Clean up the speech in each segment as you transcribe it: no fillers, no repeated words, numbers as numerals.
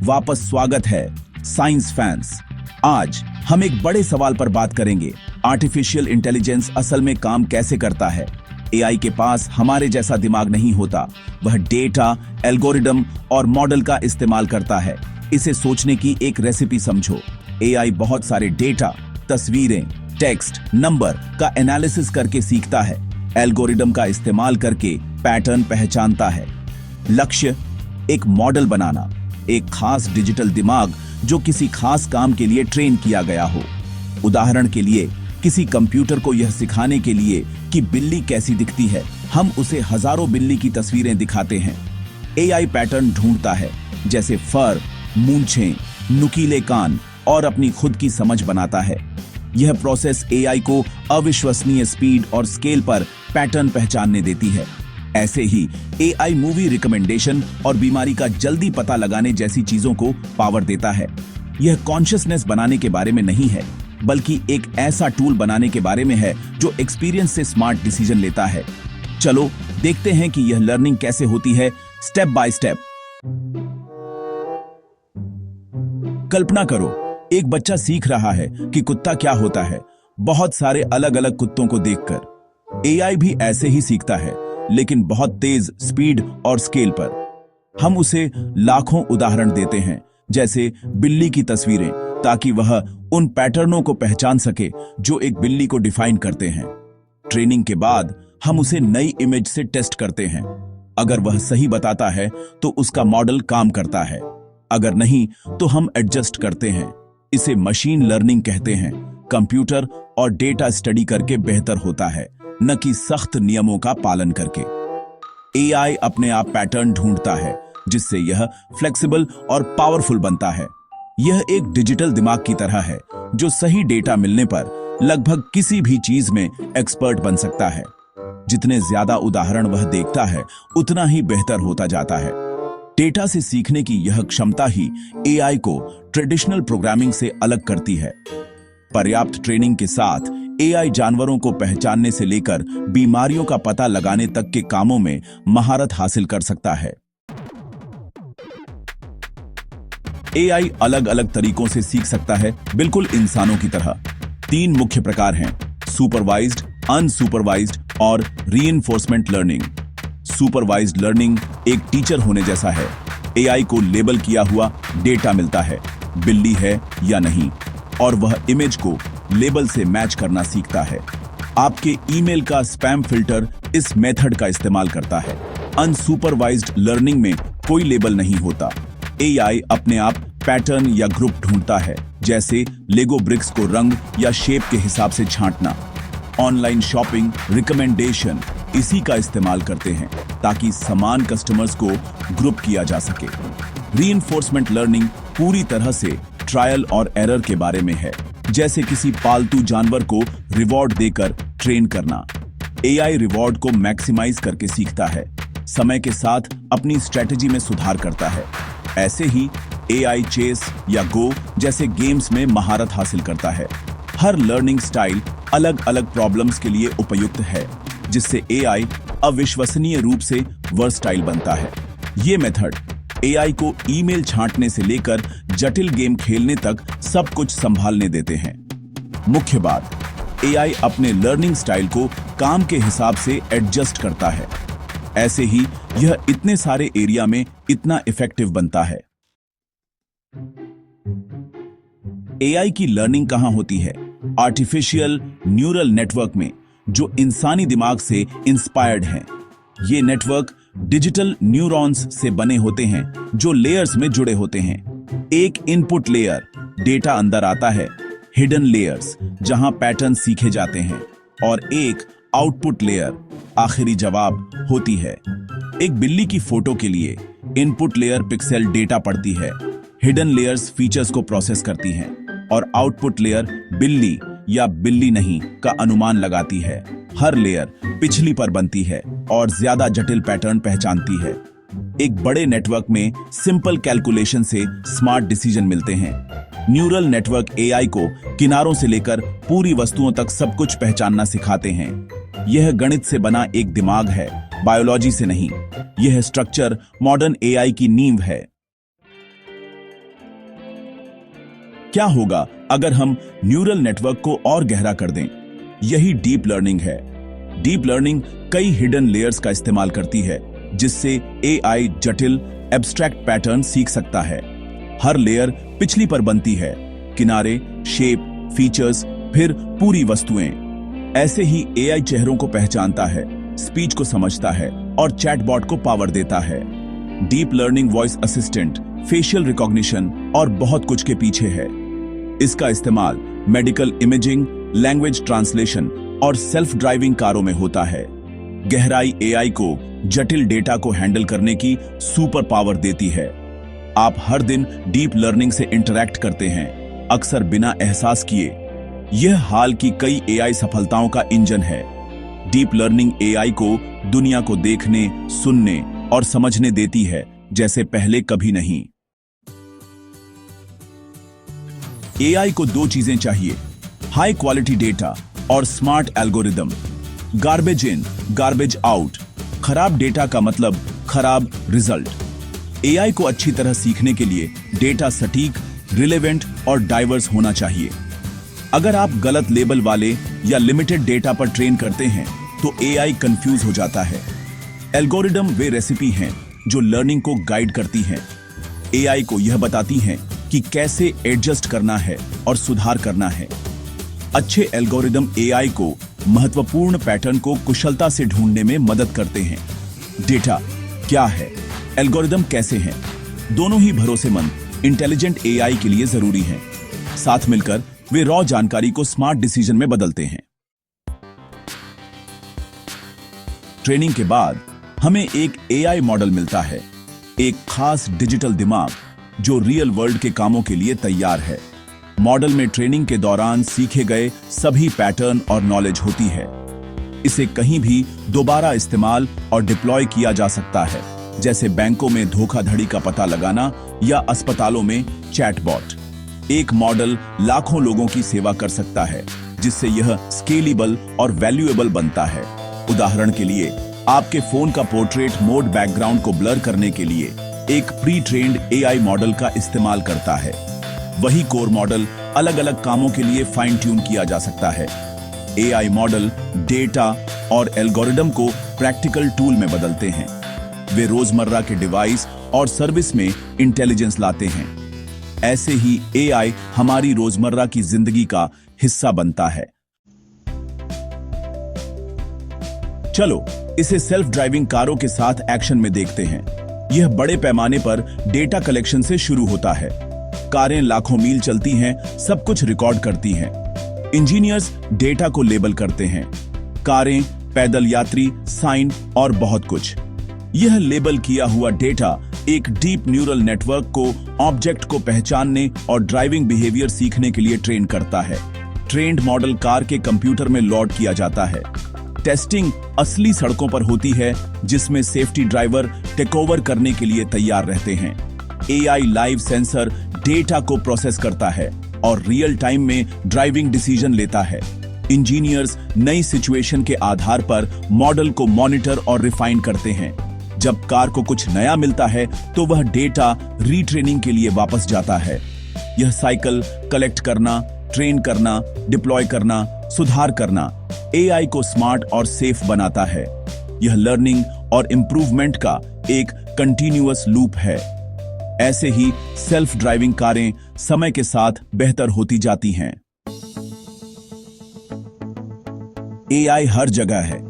वापस स्वागत है साइंस फैंस। आज हम एक बड़े सवाल पर बात करेंगे, आर्टिफिशियल इंटेलिजेंस असल में काम कैसे करता है। एआई के पास हमारे जैसा दिमाग नहीं होता, वह डेटा, एल्गोरिदम और मॉडल का इस्तेमाल करता है। इसे सोचने की एक रेसिपी समझो। एआई बहुत सारे डेटा, तस्वीरें, टेक्स्ट, नंबर का एनालिसिस करके सीखता है। एल्गोरिदम का इस्तेमाल करके पैटर्न पहचानता है। लक्ष्य एक मॉडल बनाना, एक खास डिजिटल दिमाग जो किसी खास काम के लिए ट्रेन किया गया हो। उदाहरण के लिए किसी कंप्यूटर को यह सिखाने के लिए कि बिल्ली कैसी दिखती है, हम उसे हजारों बिल्ली की तस्वीरें दिखाते हैं। एआई पैटर्न ढूंढता है, जैसे फर, मूंछें, नुकीले कान और अपनी खुद की समझ बनाता है। यह प्रोसेस एआई को अविश्वसनीय स्पीड और स्केल पर पैटर्न पहचानने देती है। ऐसे ही एआई मूवी रिकमेंडेशन और बीमारी का जल्दी पता लगाने जैसी चीजों को पावर देता है। यह कॉन्शियसनेस बनाने के बारे में नहीं है, बल्कि एक ऐसा टूल बनाने के बारे में है जो एक्सपीरियंस से स्मार्ट डिसीजन लेता है। चलो देखते हैं कि यह लर्निंग कैसे होती है, स्टेप बाय स्टेप। कल्पना करो, एक बच्चा सीख रहा है कि कुत्ता क्या होता है, बहुत सारे अलग अलग कुत्तों को देखकर। एआई भी ऐसे ही सीखता है, लेकिन बहुत तेज स्पीड और स्केल पर। हम उसे लाखों उदाहरण देते हैं, जैसे बिल्ली की तस्वीरें, ताकि वह उन पैटर्नों को पहचान सके जो एक बिल्ली को डिफाइन करते हैं। ट्रेनिंग के बाद हम उसे नई इमेज से टेस्ट करते हैं। अगर वह सही बताता है तो उसका मॉडल काम करता है, अगर नहीं तो हम एडजस्ट करते हैं। इसे मशीन लर्निंग कहते हैं। कंप्यूटर और डेटा स्टडी करके बेहतर होता है, न कि सख्त नियमों का पालन करके। एआई अपने आप पैटर्न ढूंढता है, जिससे यह फ्लेक्सिबल और पावरफुल बनता है। यह एक डिजिटल दिमाग की तरह है, जो सही डेटा मिलने पर लगभग किसी भी चीज में एक्सपर्ट बन सकता है। जितने ज्यादा उदाहरण वह देखता है, उतना ही बेहतर होता जाता है। डेटा से सीखने की यह क्षमता ही एआई को ट्रेडिशनल प्रोग्रामिंग से अलग करती है। पर्याप्त ट्रेनिंग के साथ एआई जानवरों को पहचानने से लेकर बीमारियों का पता लगाने तक के कामों में महारत हासिल कर सकता है। एआई अलग अलग तरीकों से सीख सकता है, बिल्कुल इंसानों की तरह। 3 मुख्य प्रकार हैं: सुपरवाइज्ड, अनसुपरवाइज्ड और रीइंफोर्समेंट लर्निंग। सुपरवाइज्ड लर्निंग एक टीचर होने जैसा है। एआई को लेबल किया हुआ डेटा मिलता है, बिल्ली है या नहीं, और वह इमेज को लेबल से मैच करना सीखता है। आपके ईमेल का स्पैम फिल्टर इस मेथड का इस्तेमाल करता है। अनसुपरवाइज्ड लर्निंग में कोई लेबल नहीं होता। एआई अपने आप पैटर्न या ग्रुप ढूंढता है, जैसे लेगो ब्रिक्स को रंग या शेप के हिसाब से छांटना। ऑनलाइन शॉपिंग रिकमेंडेशन इसी का इस्तेमाल करते हैं, ताकि समान कस्टमर्स को ग्रुप किया जा सके। रीइंफोर्समेंट लर्निंग पूरी तरह से ट्रायल और एरर के बारे में है, जैसे किसी पालतू जानवर को रिवॉर्ड देकर ट्रेन करना। एआई रिवॉर्ड को मैक्सिमाइज करके सीखता है, समय के साथ अपनी स्ट्रेटजी में सुधार करता है। ऐसे ही एआई चेस या गो जैसे गेम्स में महारत हासिल करता है। हर लर्निंग स्टाइल अलग अलग प्रॉब्लम्स के लिए उपयुक्त है, जिससे एआई अविश्वसनीय रूप से वर्सटाइल बनता है। ये मेथड एआई को ईमेल छांटने से लेकर जटिल गेम खेलने तक सब कुछ संभालने देते हैं। मुख्य बात, एआई अपने लर्निंग स्टाइल को काम के हिसाब से एडजस्ट करता है। ऐसे ही यह इतने सारे एरिया में इतना इफेक्टिव बनता है। एआई की लर्निंग कहां होती है? आर्टिफिशियल न्यूरल नेटवर्क में, जो इंसानी दिमाग से इंस्पायर्ड हैं। ये नेटवर्क डिजिटल न्यूरॉन्स से बने होते हैं, जो लेयर्स में जुड़े होते हैं। एक इनपुट लेयर, डेटा अंदर आता है, हिडन लेयर्स जहां पैटर्न सीखे जाते हैं, और एक आउटपुट लेयर, आखिरी जवाब होती है। एक बिल्ली की फोटो के लिए इनपुट लेयर पिक्सेल डेटा पढ़ती है, हिडन लेयर्स फीचर्स को प्रोसेस करती हैं, और आउटपुट लेयर बिल्ली या बिल्ली नहीं का अनुमान लगाती है। हर लेयर पिछली पर बनती है और ज्यादा जटिल पैटर्न पहचानती है। एक बड़े नेटवर्क में सिंपल कैलकुलेशन से स्मार्ट डिसीजन मिलते हैं। न्यूरल नेटवर्क एआई को किनारों से लेकर पूरी वस्तुओं तक सब कुछ पहचानना सिखाते हैं। यह गणित से बना एक दिमाग है, बायोलॉजी से नहीं। यह स्ट्रक्चर मॉडर्न एआई की नींव है। क्या होगा अगर हम न्यूरल नेटवर्क को और गहरा कर दें? यही डीप लर्निंग है। डीप लर्निंग कई हिडन लेयर्स का इस्तेमाल करती है, जिससे एआई जटिल एब्स्ट्रैक्ट पैटर्न सीख सकता है। हर लेयर पिछली पर बनती है, किनारे, शेप, फीचर्स, फिर पूरी वस्तुएं। ऐसे ही एआई चेहरों को पहचानता है, स्पीच को समझता है और चैटबॉट को पावर देता है। Deep learning voice assistant, facial recognition और बहुत कुछ के पीछे है। इसका इस्तेमाल मेडिकल इमेजिंग, लैंग्वेज ट्रांसलेशन और सेल्फ ड्राइविंग कारों में होता है। गहराई एआई को जटिल डेटा को हैंडल करने की सुपर पावर देती है। आप हर दिन डीप लर्निंग से इंटरैक्ट करते हैं, अक्सर बिना एहसास किए। यह हाल की कई एआई सफलताओं का इंजन है। डीप लर्निंग एआई को दुनिया को देखने, सुनने और समझने देती है जैसे पहले कभी नहीं। एआई को दो चीजें चाहिए, हाई क्वालिटी डेटा और स्मार्ट एल्गोरिदम। गार्बेज इन, गार्बेज आउट। खराब डेटा का मतलब खराब रिजल्ट। एआई को अच्छी तरह सीखने के लिए डेटा सटीक, रिलेवेंट और डाइवर्स होना चाहिए। अगर आप गलत लेबल वाले या लिमिटेड डेटा पर ट्रेन करते हैं तो एआई कंफ्यूज हो जाता है। एल्गोरिदम वे रेसिपी हैं जो लर्निंग को गाइड करती हैं। एआई को यह बताती हैं कि कैसे एडजस्ट करना है और सुधार करना है। अच्छे एल्गोरिदम एआई को महत्वपूर्ण पैटर्न को कुशलता से ढूंढने में मदद करते हैं। डेटा क्या है, एल्गोरिदम कैसे हैं, दोनों ही भरोसेमंद, इंटेलिजेंट एआई के लिए जरूरी हैं। साथ मिलकर वे रॉ जानकारी को स्मार्ट डिसीजन में बदलते हैं। ट्रेनिंग के बाद हमें एक एआई मॉडल मिलता है, एक खास डिजिटल दिमाग जो रियल वर्ल्ड के कामों के लिए तैयार है। मॉडल में ट्रेनिंग के दौरान सीखे गए सभी पैटर्न और नॉलेज होती है। इसे कहीं भी दोबारा इस्तेमाल और डिप्लॉय किया जा सकता है, जैसे बैंकों में धोखाधड़ी का पता लगाना या अस्पतालों में चैटबॉट। एक मॉडल लाखों लोगों की सेवा कर सकता है, जिससे यह स्केलेबल और वैल्यूएबल बनता है। उदाहरण के लिए, आपके फोन का पोर्ट्रेट मोड बैकग्राउंड को ब्लर करने के लिए एक प्री ट्रेन्ड एआई मॉडल का इस्तेमाल करता है। वही कोर मॉडल अलग अलग कामों के लिए फाइन ट्यून किया जा सकता है। एआई मॉडल डेटा और एल्गोरिदम को प्रैक्टिकल टूल में बदलते हैं। वे रोजमर्रा के डिवाइस और सर्विस में इंटेलिजेंस लाते हैं। ऐसे ही एआई हमारी रोजमर्रा की जिंदगी का हिस्सा बनता है। चलो इसे सेल्फ ड्राइविंग कारों के साथ एक्शन में देखते हैं। यह बड़े पैमाने पर डेटा कलेक्शन से शुरू होता है। कारें लाखों मील चलती हैं, सब कुछ रिकॉर्ड करती हैं। इंजीनियर्स डेटा को लेबल करते हैं। कारें, पैदल यात्री, साइन और बहुत कुछ। यह लेबल किया हुआ डेटा एक डीप न्यूरल नेटवर्क को ऑब्जेक्ट को पहचानने और ड्राइविंग बिहेवियर सीखने के लिए ट्रेन करता है। ट्रेन्ड मॉडल कार के कंप्यूटर में लोड किया जाता है। टेस्टिंग असली सड़कों पर होती है, जिसमें सेफ्टी ड्राइवर टेक ओवर करने के लिए तैयार रहते हैं। एआई लाइव सेंसर डेटा को प्रोसेस करता है और रियल टाइम में ड्राइविंग डिसीजन लेता है। इंजीनियर्स नई सिचुएशन के आधार पर मॉडल को मॉनिटर और रिफाइन करते हैं। जब कार को कुछ नया मिलता है तो वह डेटा रीट्रेनिंग के लिए वापस जाता है। यह साइकिल कलेक्ट करना, ट्रेन करना, डिप्लॉय करना, सुधार करना एआई को स्मार्ट और सेफ बनाता है। यह लर्निंग और इंप्रूवमेंट का एक कंटिन्यूअस लूप है। ऐसे ही सेल्फ ड्राइविंग कारें समय के साथ बेहतर होती जाती हैं। एआई हर जगह है।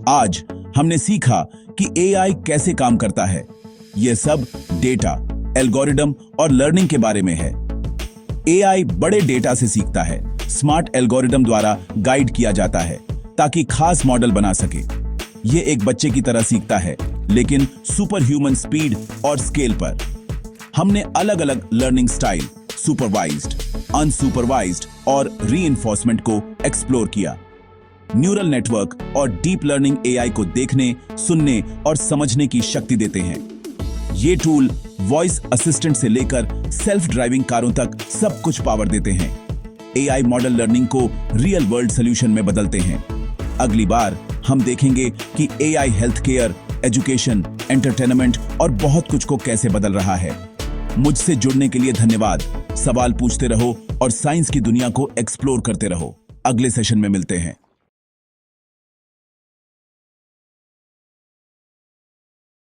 आज हमने सीखा कि एआई कैसे काम करता है। यह सब डेटा, एल्गोरिदम और लर्निंग के बारे में है। एआई बड़े डेटा से सीखता है, स्मार्ट एल्गोरिदम द्वारा गाइड किया जाता है ताकि खास मॉडल बना सके। यह एक बच्चे की तरह सीखता है, लेकिन सुपर ह्यूमन स्पीड और स्केल पर। हमने अलग अलग लर्निंग स्टाइल, सुपरवाइज्ड, अनसुपरवाइज्ड और रीइंफोर्समेंट को एक्सप्लोर किया। न्यूरल नेटवर्क और डीप लर्निंग एआई को देखने, सुनने और समझने की शक्ति देते हैं। ये टूल वॉइस असिस्टेंट से लेकर सेल्फ ड्राइविंग कारों तक सब कुछ पावर देते हैं। एआई मॉडल लर्निंग को रियल वर्ल्ड सॉल्यूशन में बदलते हैं। अगली बार हम देखेंगे कि AI health care, education, entertainment और बहुत कुछ को कैसे बदल रहा है। मुझसे जुड़ने के लिए धन्यवाद। सवाल पूछते रहो और साइंस की दुनिया को एक्सप्लोर करते रहो। अगले सेशन में मिलते हैं।